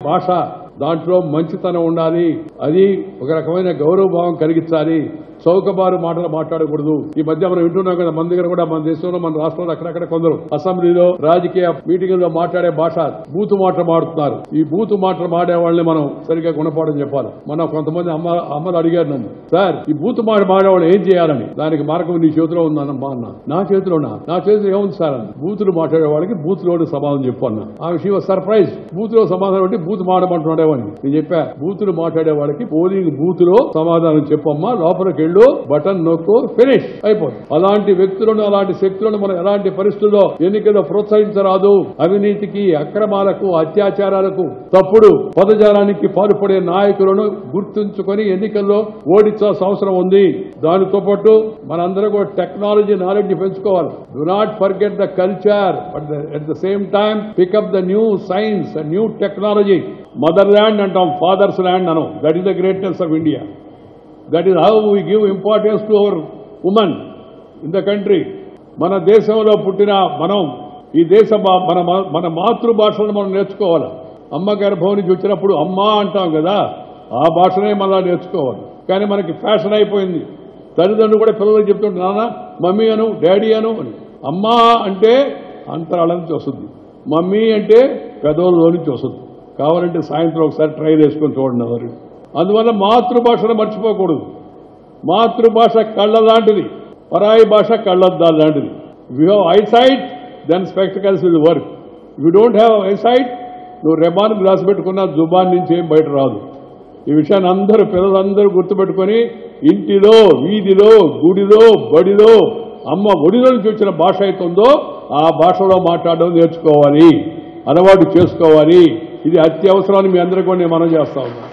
భాష దాంట్లో మంచితనం ఉండాలి, అది ఒక రకమైన గౌరవభావం కలిగించాలి, చౌకబారు మాటలు మాట్లాడకూడదు. ఈ మధ్య మనం వింటున్నాం కదా, మన దగ్గర కూడా మన దేశంలో మన రాష్ట్రంలో అక్కడక్కడ కొందరు అసెంబ్లీలో రాజకీయ మీటింగుల్లో మాట్లాడే భాష బూతు మాటలు మాడుతున్నారు. ఈ బూతు మాటలు మాడే వాళ్ళని మనం సరిగ్గా గుణపాఠం చెప్పాలి. మన కొంతమంది అమ్మలు అడిగారు నన్ను, సార్ ఈ బూతు మాట మాడేవాళ్ళు ఏం చేయాలని. దానికి మార్గం నీ చేతిలో ఉందన్నమ్మా అన్న. నా చేతిలోనా? నా చేతిలో ఏముంది సార్ అన్న. బూతులు మాట్లాడే వాళ్ళకి బూతులోని సమాధానం చెప్పు అన్న. ఆమె షీ వాజ్ సర్ప్రైజ్. బూతులో సమాధానం అంటే బూతు మాడమంటున్నాడేమని నేను చెప్పా. బూతులు మాట్లాడే వాళ్ళకి పోలింగ్ బూత్ లో సమాధానం చెప్పమ్మా, లోపలికి వెళ్ళు, బటన్ నొక్కు, ఫినిష్ అయిపోతుంది. అలాంటి వ్యక్తులను అలాంటి శక్తులను మనం ఎలాంటి పరిస్థితుల్లో ఎన్నికల్లో ప్రోత్సహించరాదు. అవినీతికి, అక్రమాలకు, అత్యాచారాలకు, తప్పుడు పదజాలానికి పాల్పడే నాయకులను గుర్తుంచుకొని ఎన్నికల్లో ఓడించాల్సిన అవసరం ఉంది. దానితో పాటు మనందరం కూడా టెక్నాలజీ నాలెడ్జ్ పెంచుకోవాలి. Do not forget the culture, but at the same time pick up the new science, new technology. Mother land అంటాం, ఫాదర్స్ ల్యాండ్ అనం. That is the greatness of India. That is how we give importance to our women in the country. మన దేశంలో పుట్టిన మనం ఈ దేశ మన మాతృభాషను మనం నేర్చుకోవాలి. అమ్మ గర్భం నుంచి వచ్చినప్పుడు అమ్మా అంటాం కదా, ఆ భాషనే మళ్ళా నేర్చుకోవాలి. కానీ మనకి ఫ్యాషన్ అయిపోయింది. తల్లిదండ్రులు కూడా పిల్లలకు చెప్తుంటే నాన్న మమ్మీ అను, డాడీ అను అని. అమ్మా అంటే అంతరాళ నుంచి వస్తుంది, మమ్మీ అంటే పెదవుల్లో నుంచి వస్తుంది. కావాలంటే సాయంత్రం ఒకసారి ట్రై చేసుకొని చూడండి అందరు. అందువల్ల మాతృభాషను మర్చిపోకూడదు. మాతృభాష కళ్ళ లాంటిది, పరాయి భాష కళ్ళద్దాలు లాంటిది. If you have eyesight then spectacles will work. If you don't have eyesight, నువ్వు రెబాన్ గ్లాస్ పెట్టుకున్న జుబాన్ నుంచి ఏం బయట రాదు. ఈ విషయాన్ని అందరూ పిల్లలందరూ గుర్తుపెట్టుకొని ఇంటిలో, వీధిలో, గుడిలో, బడిలో అమ్మ ఒడిలో నుంచి వచ్చిన భాష అవుతుందో ఆ భాషలో మాట్లాడడం నేర్చుకోవాలి, అలవాటు చేసుకోవాలి. ఇది అత్యవసరాన్ని మీ అందరికీ కూడా నేను మనం చేస్తా ఉన్నాను.